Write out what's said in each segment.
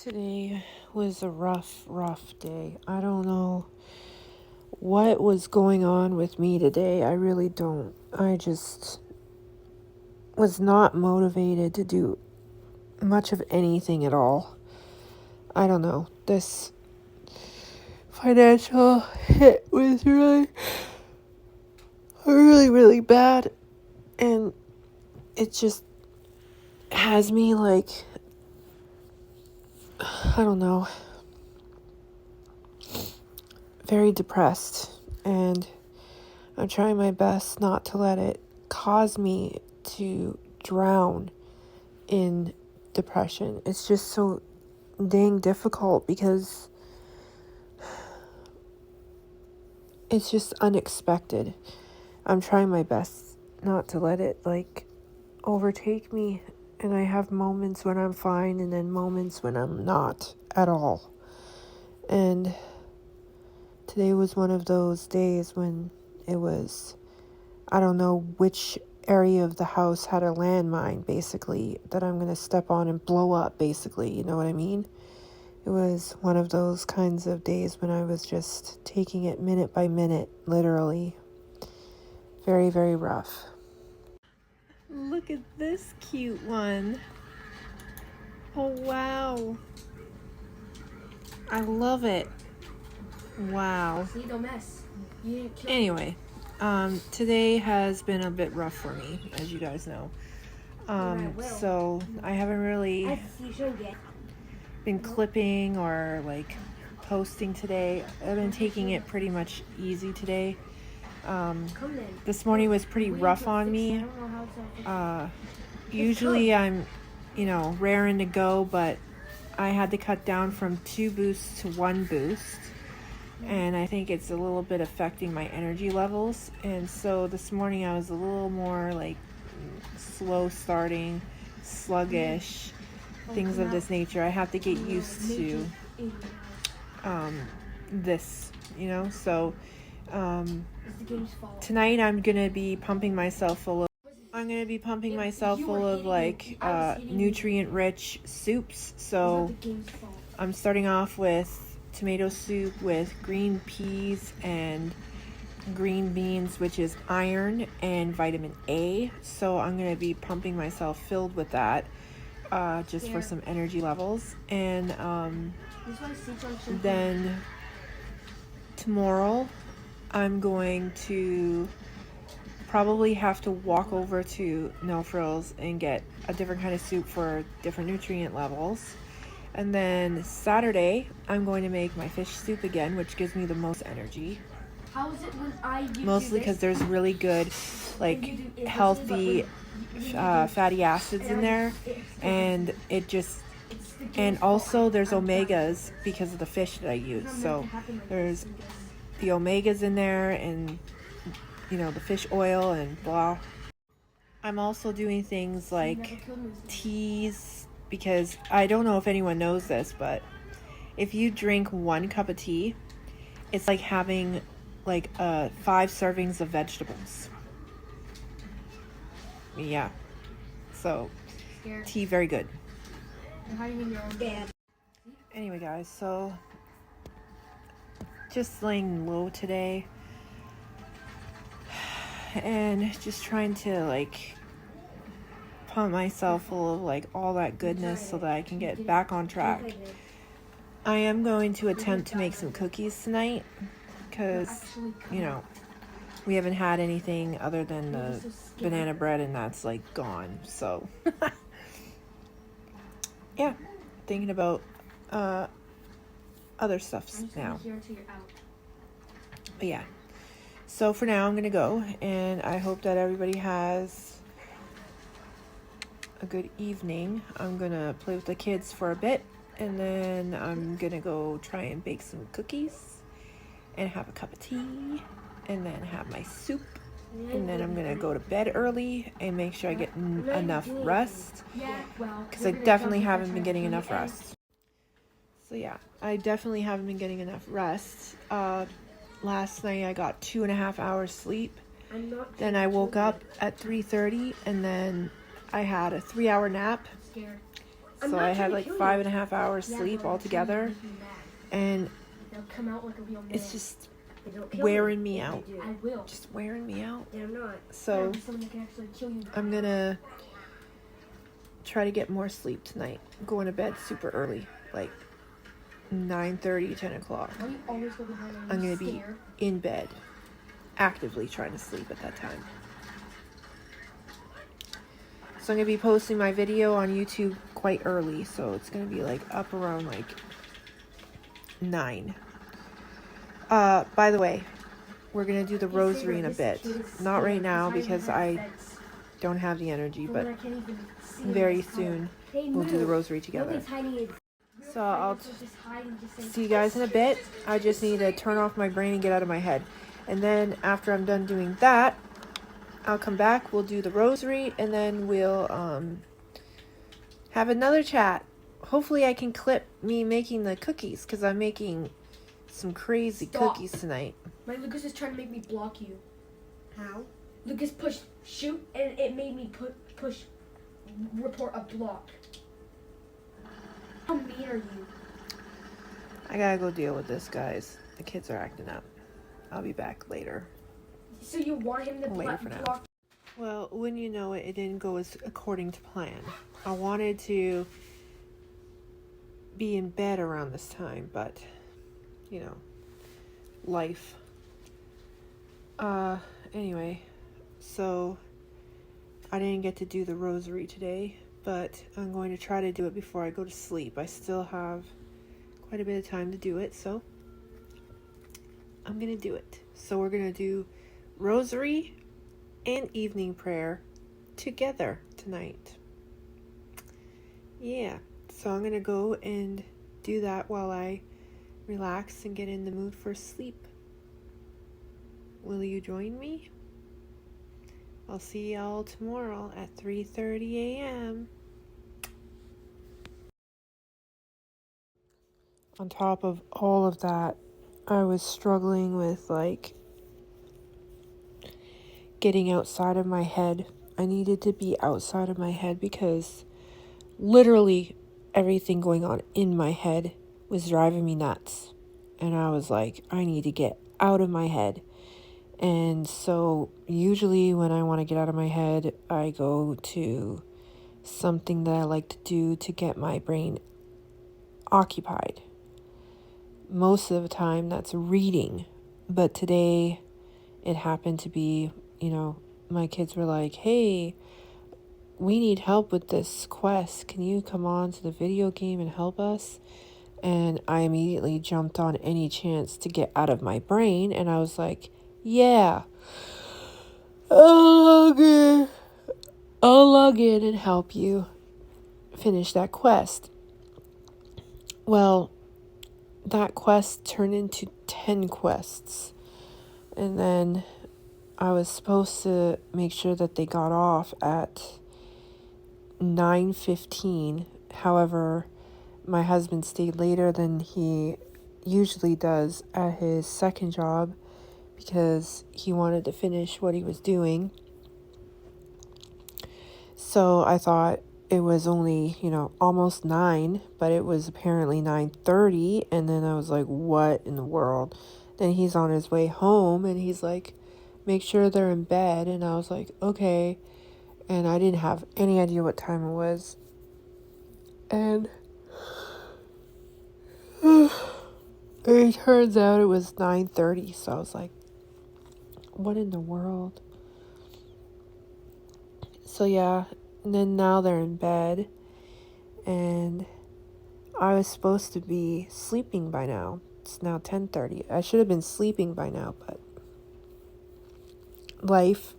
Today was a rough day. I don't know what was going on with me today. I really don't. I just was not motivated to do much of anything at all. I don't know. This financial hit was really bad. And it just has me like, I don't know, very depressed. And I'm trying my best not to let it cause me to drown in depression. It's just so dang difficult because it's just unexpected. I'm trying my best not to let it overtake me, and I have moments when I'm fine and then moments when I'm not at all. And today was one of those days when it was, I don't know which area of the house had a landmine, basically, that I'm going to step on and blow up, basically, you know what I mean? It was one of those kinds of days when I was just taking it minute by minute, literally. Very, very rough. Look at this cute one. Oh, wow. I love it. Wow. See, don't mess. Anyway, today has been a bit rough for me, as you guys know. So I haven't really been clipping or posting today. I've been taking it pretty much easy today. This morning was pretty rough on me. Usually I'm, raring to go, but I had to cut down from 2 boosts to 1 boost. And I think it's a little bit affecting my energy levels. And so this morning I was a little more slow starting, sluggish, things of this nature. I have to get used to this, so tonight I'm gonna be pumping myself full of nutrient rich soups. So I'm starting off with tomato soup with green peas and green beans, which is iron and vitamin A. So I'm going to be pumping myself filled with that just for some energy levels. And then tomorrow I'm going to probably have to walk over to No Frills and get a different kind of soup for different nutrient levels. And then Saturday, I'm going to make my fish soup again, which gives me the most energy. How is it when I do mostly because there's really good, healthy fatty acids in there, and and also there's omegas because of the fish that I use. So there's the omegas in there, and the fish oil and blah. I'm also doing things like teas, because I don't know if anyone knows this, but if you drink 1 cup of tea, it's like having 5 servings of vegetables. Yeah. So tea, very good. How do you mean your own dad? Anyway, guys, so just laying low today and just trying to pump myself full of all that goodness so that I can get back on track. I am going to attempt to make some cookies tonight because we haven't had anything other than the banana bread, and that's gone. So yeah, thinking about other stuff now. But yeah, so for now I'm gonna go, and I hope that everybody has a good evening. I'm gonna play with the kids for a bit, and then I'm gonna go try and bake some cookies and have a cup of tea, and then have my soup, and then I'm gonna go to bed early and make sure I get enough rest, because I definitely haven't been getting enough rest. So yeah, I definitely haven't been getting enough rest. Last night I got 2.5 hours sleep. Then I woke up at 3:30, and then I had a 3-hour nap, So I had like 5.5 hours sleep altogether, and They'll come out like a real man. it's just wearing me out. I will. Just wearing me out. They're not. So Someone that can actually kill you. I'm gonna try to get more sleep tonight. I'm going to bed super early, like 9:30, 10 o'clock. Why do you always go behind me? I'm gonna be in bed, actively trying to sleep at that time. So I'm gonna be posting my video on YouTube quite early, so it's gonna be like up around like 9. By the way, we're gonna do the rosary in a bit. Not right now because I don't have the energy, but very soon we'll do the rosary together. So I'll see you guys in a bit. I just need to turn off my brain and get out of my head. And then after I'm done doing that, I'll come back, we'll do the rosary, and then we'll have another chat. Hopefully I can clip me making the cookies, because I'm making some crazy cookies tonight. My Lucas is trying to make me block you. How? Lucas pushed shoot, and it made me push report a block. How mean are you? I gotta go deal with this, guys. The kids are acting up. I'll be back later. So you want him to Later for now. Well, when you know it, it didn't go as according to plan. I wanted to be in bed around this time, but, you know, life. Anyway, so I didn't get to do the rosary today, but I'm going to try to do it before I go to sleep. I still have quite a bit of time to do it, so I'm going to do it. So we're going to do rosary and evening prayer together tonight. Yeah, so I'm going to go and do that while I relax and get in the mood for sleep. Will you join me? I'll see y'all tomorrow at 3:30 a.m. On top of all of that, I was struggling with getting outside of my head. I needed to be outside of my head because literally everything going on in my head was driving me nuts. And I was like, I need to get out of my head. And so usually when I want to get out of my head, I go to something that I like to do to get my brain occupied. Most of the time that's reading. But today it happened to be, my kids were like, hey, we need help with this quest. Can you come on to the video game and help us? And I immediately jumped on any chance to get out of my brain. And I was like, yeah, I'll log in and help you finish that quest. Well, that quest turned into 10 quests. And then I was supposed to make sure that they got off at 9:15. However, my husband stayed later than he usually does at his second job because he wanted to finish what he was doing. So I thought it was only, almost 9, but it was apparently 9:30. And then I was like, what in the world? Then he's on his way home and he's like, make sure they're in bed. And I was like, okay. And I didn't have any idea what time it was. And it turns out it was 9:30. So I was like, what in the world? So yeah, and then now they're in bed. And I was supposed to be sleeping by now. It's now 10:30. I should have been sleeping by now, but life,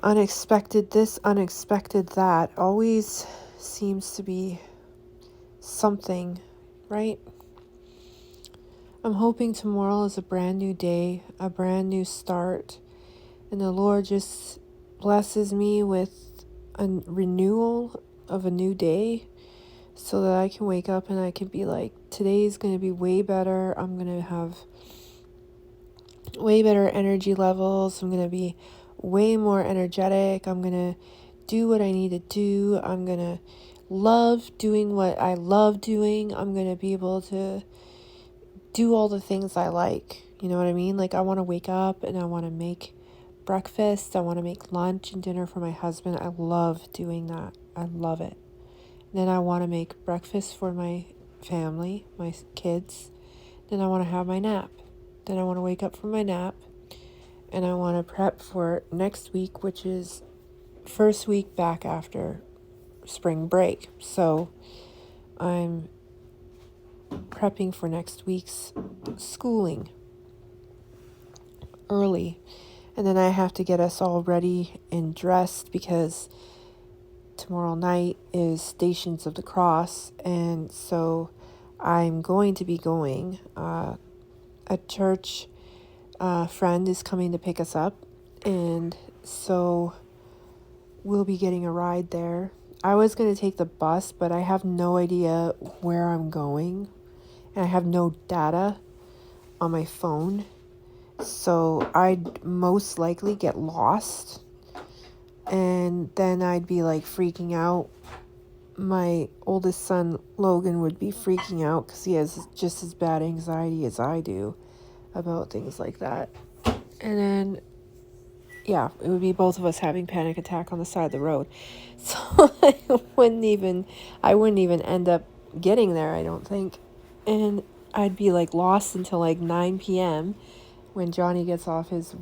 unexpected this, unexpected that, always seems to be something, right? I'm hoping tomorrow is a brand new day, a brand new start, and the Lord just blesses me with a renewal of a new day so that I can wake up and I can be like, today's going to be way better. I'm going to have way better energy levels. I'm going to be way more energetic. I'm going to do what I need to do. I'm going to love doing what I love doing. I'm going to be able to do all the things I like. You know what I mean? Like, I want to wake up and I want to make breakfast. I want to make lunch and dinner for my husband. I love doing that. I love it. Then I want to make breakfast for my family, my kids. Then I want to have my nap. Then I want to wake up from my nap and I want to prep for next week, which is first week back after spring break. So I'm prepping for next week's schooling early. And then I have to get us all ready and dressed because tomorrow night is Stations of the Cross. And so I'm going to be going. A church friend is coming to pick us up. And so we'll be getting a ride there. I was going to take the bus, but I have no idea where I'm going. And I have no data on my phone. So I'd most likely get lost. And then I'd be like freaking out. My oldest son, Logan, would be freaking out because he has just as bad anxiety as I do about things like that. And then, yeah, it would be both of us having panic attack on the side of the road. So I wouldn't even end up getting there, I don't think. And I'd be like lost until like 9 p.m. when Johnny gets off his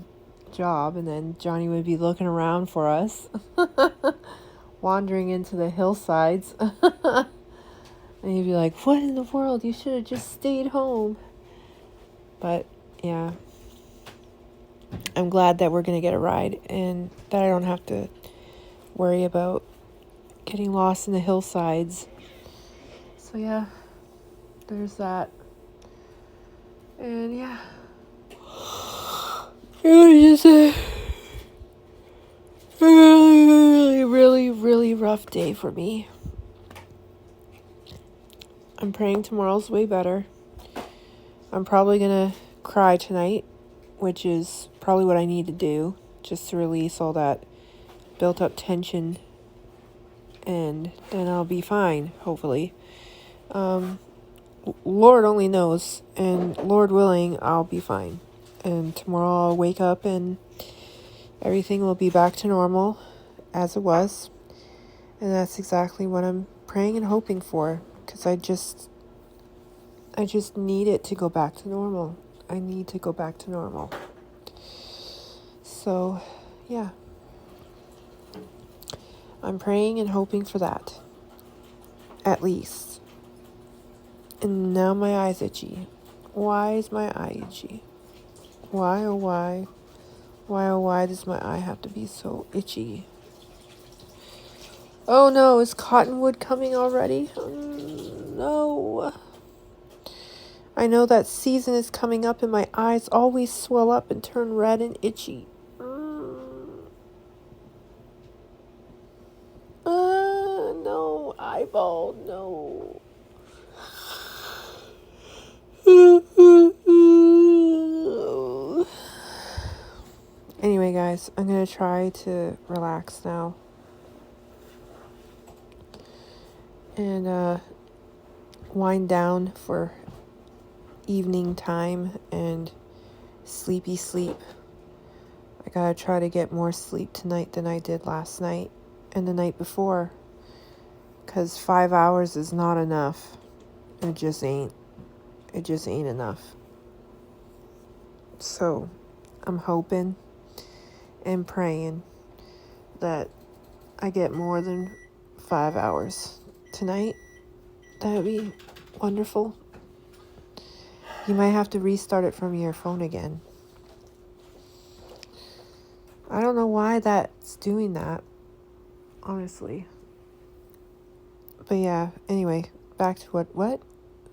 job, and then Johnny would be looking around for us, wandering into the hillsides. And he'd be like, what in the world? You should have just stayed home. But yeah, I'm glad that we're going to get a ride and that I don't have to worry about getting lost in the hillsides. So yeah, there's that. And yeah, it was just a really rough day for me. I'm praying tomorrow's way better. I'm probably going to cry tonight, which is probably what I need to do, just to release all that built up tension, and then I'll be fine, hopefully. Lord only knows, and Lord willing, I'll be fine. And tomorrow I'll wake up and everything will be back to normal as it was. And that's exactly what I'm praying and hoping for, because I just need it to go back to normal. I need to go back to normal. So, yeah. I'm praying and hoping for that. At least. And now my eye's itchy. Why is my eye itchy? Why, oh why? Why, oh why does my eye have to be so itchy? Oh no, is Cottonwood coming already? No. I know that season is coming up and my eyes always swell up and turn red and itchy. No, eyeball, no. Anyway, guys, I'm going to try to relax now. And wind down for evening time and sleepy sleep. I gotta try to get more sleep tonight than I did last night and the night before, because 5 hours is not enough. It just ain't enough. So I'm hoping and praying that I get more than 5 hours tonight. That would be wonderful. You might have to restart it from your phone again. I don't know why that's doing that, honestly. But yeah, anyway, back to what?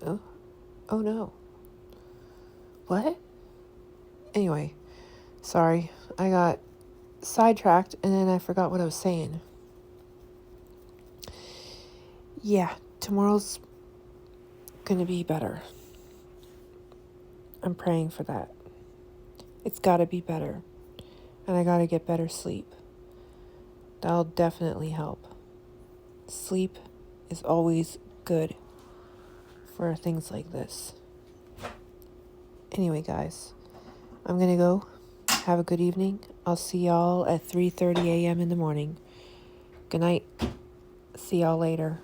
Oh no. What? Anyway, sorry. I got sidetracked and then I forgot what I was saying. Yeah, tomorrow's gonna be better. I'm praying for that. It's gotta be better. And I gotta get better sleep. That'll definitely help. Sleep is always good for things like this. Anyway, guys, I'm gonna go. Have a good evening. I'll see y'all at 3:30 a.m. in the morning. Good night. See y'all later.